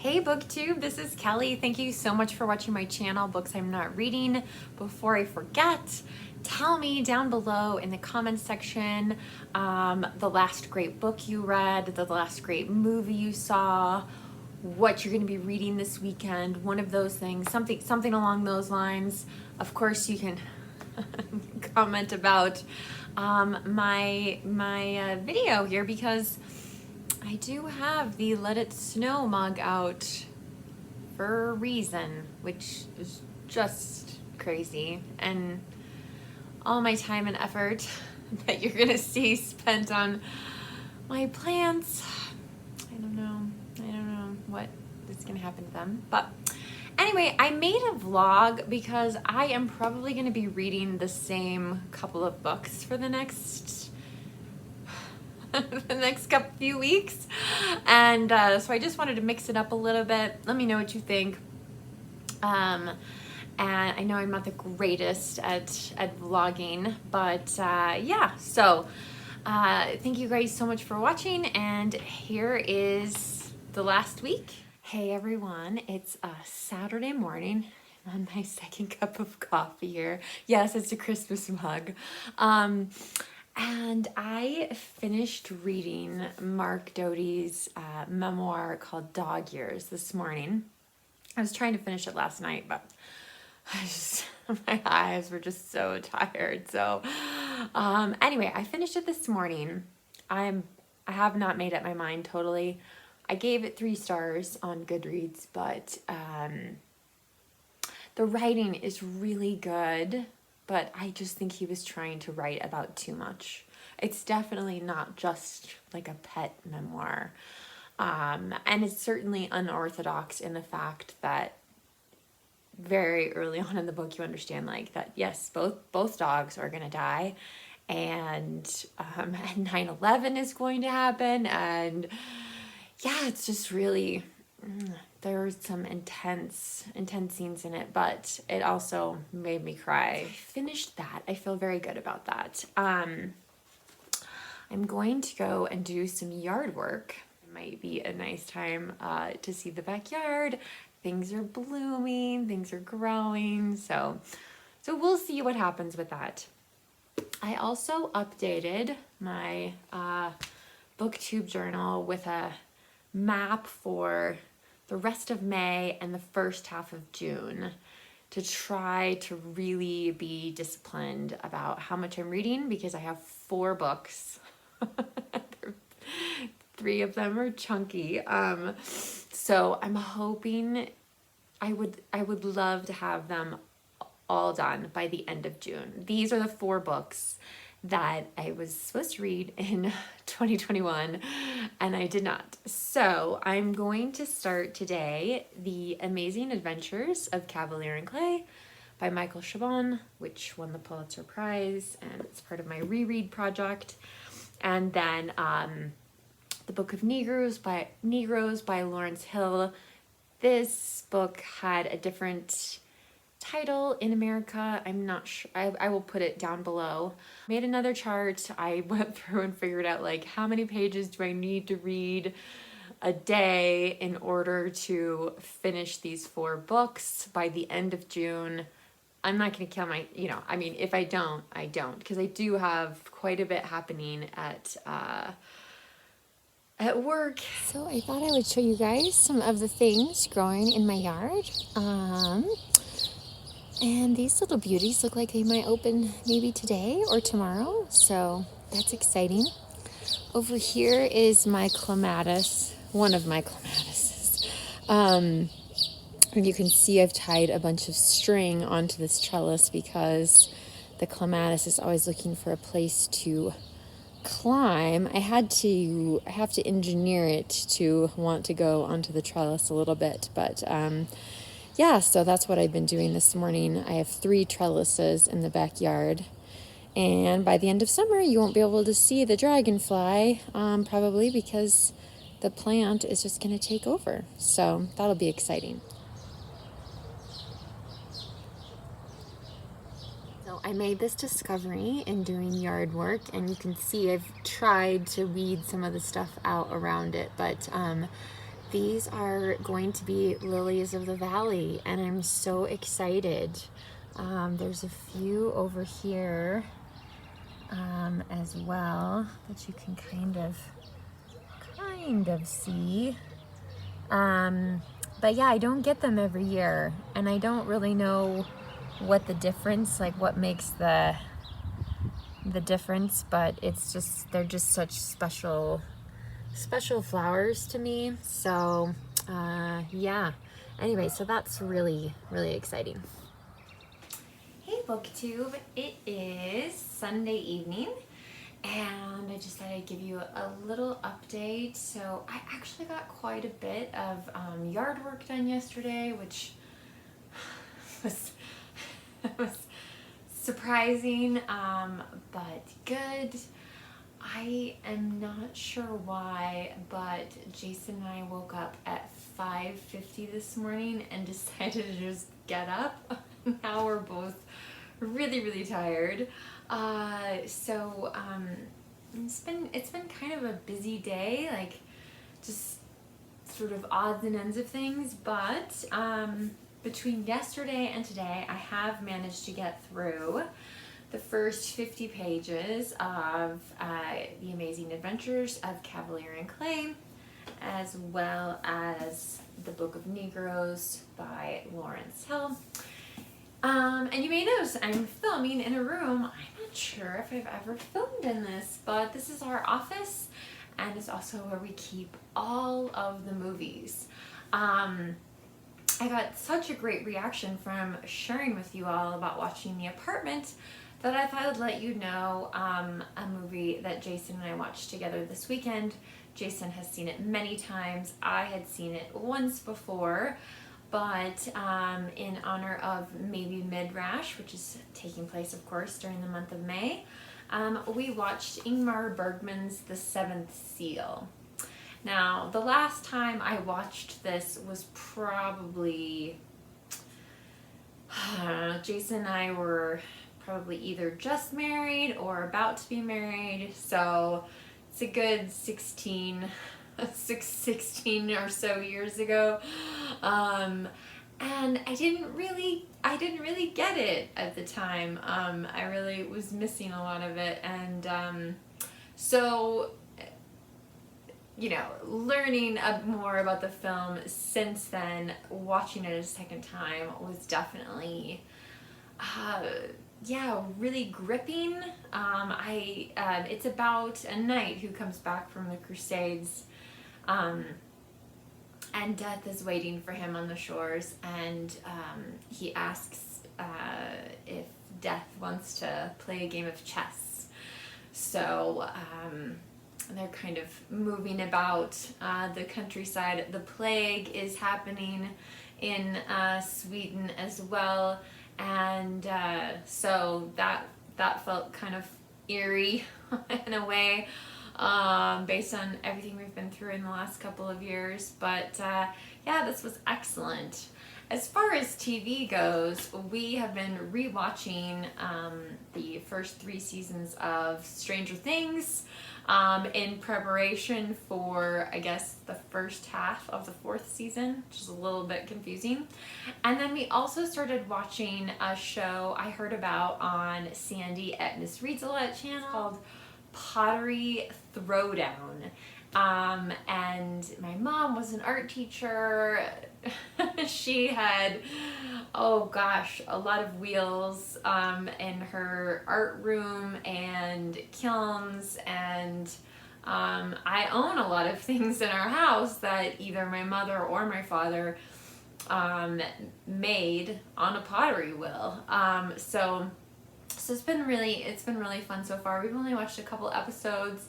Hey Booktube, this is Kelly. Thank you so much for watching my channel, Books I'm Not Reading. Before I forget, tell me down below in the comments section the last great book you read, the last great movie you saw, what you're going to be reading this weekend, one of those things, something along those lines. Of course, you can comment about my video here because I do have the Let It Snow mug out for a reason, which is just crazy. And all my time and effort that you're gonna see spent on my plants, I don't know what is gonna happen to them. But anyway, I made a vlog because I am probably gonna be reading the same couple of books for the next few weeks, and so I just wanted to mix it up a little bit. Let me know what you think. And I know I'm not the greatest at vlogging, but yeah, so thank you guys so much for watching, and here is the last week. Hey everyone, it's a Saturday morning. I'm on my second cup of coffee here. Yes, it's a Christmas mug. And I finished reading Mark Doty's memoir called Dog Years this morning. I was trying to finish it last night, but my eyes were just so tired. So anyway, I finished it this morning. I have not made up my mind totally. I gave it 3 stars on Goodreads, but the writing is really good. But I just think he was trying to write about too much. It's definitely not just like a pet memoir. And it's certainly unorthodox in the fact that very early on in the book you understand like that, yes, both dogs are going to die. And 9/11 is going to happen. And yeah, it's just really... There's some intense scenes in it, but it also made me cry. I finished that. I feel very good about that. I'm going to go and do some yard work. It might be a nice time to see the backyard. Things are blooming, things are growing, so we'll see what happens with that. I also updated my Booktube journal with a map for the rest of May and the first half of June to try to really be disciplined about how much I'm reading, because I have 4 books. 3 of them are chunky. So I'm hoping I would love to have them all done by the end of June. These are the 4 books that I was supposed to read in 2021 and I did not. So I'm going to start today The Amazing Adventures of Kavalier and Clay by Michael Chabon, which won the Pulitzer Prize, and it's part of my reread project. And then The Book of Negroes by Lawrence Hill. This book had a different title in America. I'm not sure. I will put it down below. Made another chart. I went through and figured out like how many pages do I need to read a day in order to finish these 4 books by the end of June. I'm not going to kill my, I mean, if I don't, I don't, because I do have quite a bit happening at work. So I thought I would show you guys some of the things growing in my yard. And these little beauties look like they might open maybe today or tomorrow, so that's exciting. Over here is my clematis, one of my clematises. And you can see I've tied a bunch of string onto this trellis because the clematis is always looking for a place to climb. I have to engineer it to want to go onto the trellis a little bit, but yeah, so that's what I've been doing this morning. I have 3 trellises in the backyard, and by the end of summer you won't be able to see the dragonfly, probably because the plant is just going to take over, so that'll be exciting. So I made this discovery in doing yard work, and you can see I've tried to weed some of the stuff out around it, but These are going to be lilies of the valley, and I'm so excited. There's a few over here as well that you can kind of see. But yeah, I don't get them every year, and I don't really know what the difference, like what makes the difference, but it's just, they're just such special flowers to me. So yeah, anyway, so that's really exciting. Hey Booktube, it is Sunday evening, and I just thought I'd give you a little update. So I actually got quite a bit of yard work done yesterday, which was surprising, but good. I am not sure why, but Jason and I woke up at 5:50 this morning and decided to just get up. Now we're both really tired. So it's been kind of a busy day, like just sort of odds and ends of things, but between yesterday and today, I have managed to get through the first 50 pages of The Amazing Adventures of Kavalier and Clay, as well as the Book of Negroes by Lawrence Hill. And you may notice I'm filming in a room. I'm not sure if I've ever filmed in this, but this is our office, and it's also where we keep all of the movies. I got such a great reaction from sharing with you all about watching The Apartment that I thought I'd let you know a movie that Jason and I watched together this weekend. Jason has seen it many times. I had seen it once before, but in honor of Maybe Midrash, which is taking place, of course, during the month of May, we watched Ingmar Bergman's The Seventh Seal. Now, the last time I watched this was probably, Jason and I were probably either just married or about to be married, so it's a good 16 or so years ago. And I didn't really get it at the time. I really was missing a lot of it, and so, you know, learning more about the film since then, watching it a second time was definitely really gripping. It's about a knight who comes back from the Crusades, and death is waiting for him on the shores, and he asks if death wants to play a game of chess. So they're kind of moving about the countryside. The plague is happening in Sweden as well, and so that felt kind of eerie in a way, based on everything we've been through in the last couple of years. But yeah, this was excellent. As far as TV goes, we have been rewatching the first 3 seasons of Stranger Things in preparation for, I guess, the first half of the 4th season, which is a little bit confusing. And then we also started watching a show I heard about on Sandy at Miss Reads-A-Lot channel called Pottery Throwdown. And my mom was an art teacher. She had, oh gosh, a lot of wheels in her art room and kilns, and I own a lot of things in our house that either my mother or my father made on a pottery wheel. So it's been really fun so far. We've only watched a couple episodes.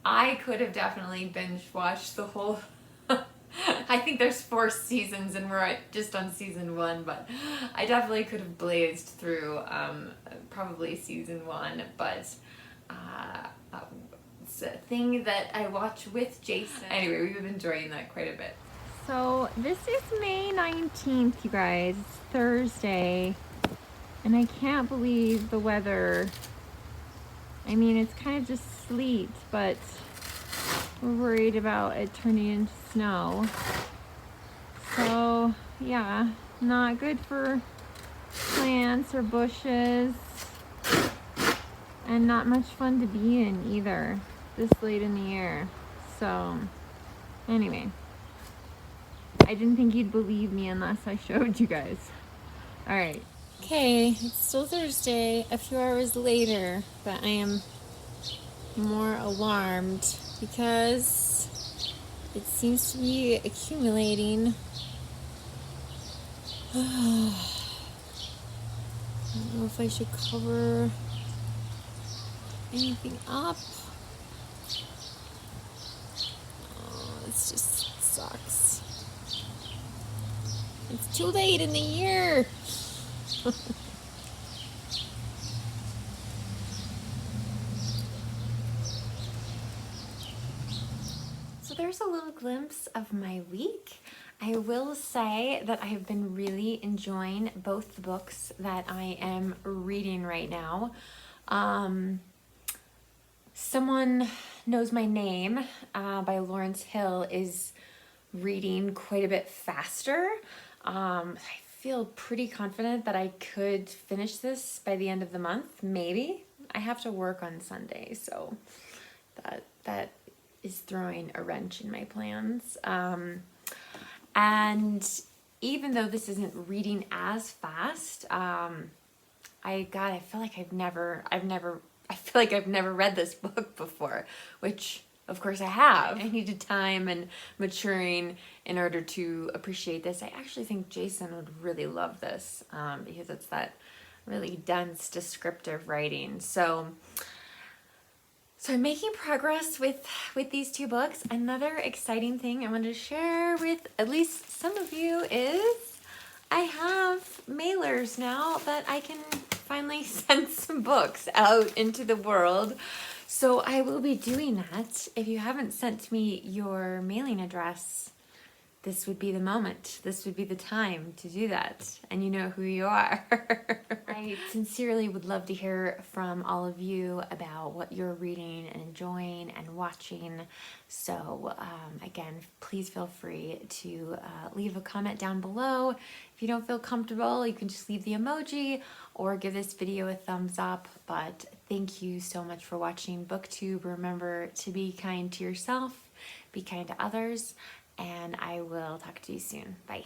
I could have definitely binge watched the whole I think there's 4 seasons and we're just on season 1, but I definitely could have blazed through probably season 1, but it's a thing that I watch with Jason. Anyway, we've been enjoying that quite a bit. So this is May 19th, you guys. It's Thursday, and I can't believe the weather. I mean, it's kind of just sleet, but we're worried about it turning into snow. yeah, not good for plants or bushes, and not much fun to be in either this late in the year. So anyway, I didn't think you'd believe me unless I showed you guys. All right. Okay, it's still Thursday, a few hours later, but I am more alarmed because it seems to be accumulating. I don't know if I should cover anything up. Oh, this just sucks. It's too late in the year. So there's a little glimpse of my week. I will say that I have been really enjoying both the books that I am reading right now. Someone Knows My Name by Lawrence Hill is reading quite a bit faster. I feel pretty confident that I could finish this by the end of the month, maybe. I have to work on Sunday, so that is throwing a wrench in my plans. And even though this isn't reading as fast, I feel like I've never read this book before, which of course I have. I needed time and maturing in order to appreciate this. I actually think Jason would really love this because it's that really dense, descriptive writing. So I'm making progress with these two books. Another exciting thing I wanted to share with at least some of you is I have mailers now that I can finally send some books out into the world. So I will be doing that. If you haven't sent me your mailing address, this would be the moment. This would be the time to do that. And you know who you are. I sincerely would love to hear from all of you about what you're reading and enjoying and watching. So again, please feel free to leave a comment down below. If you don't feel comfortable, you can just leave the emoji or give this video a thumbs up. But thank you so much for watching Booktube. Remember to be kind to yourself, be kind to others, and I will talk to you soon. Bye.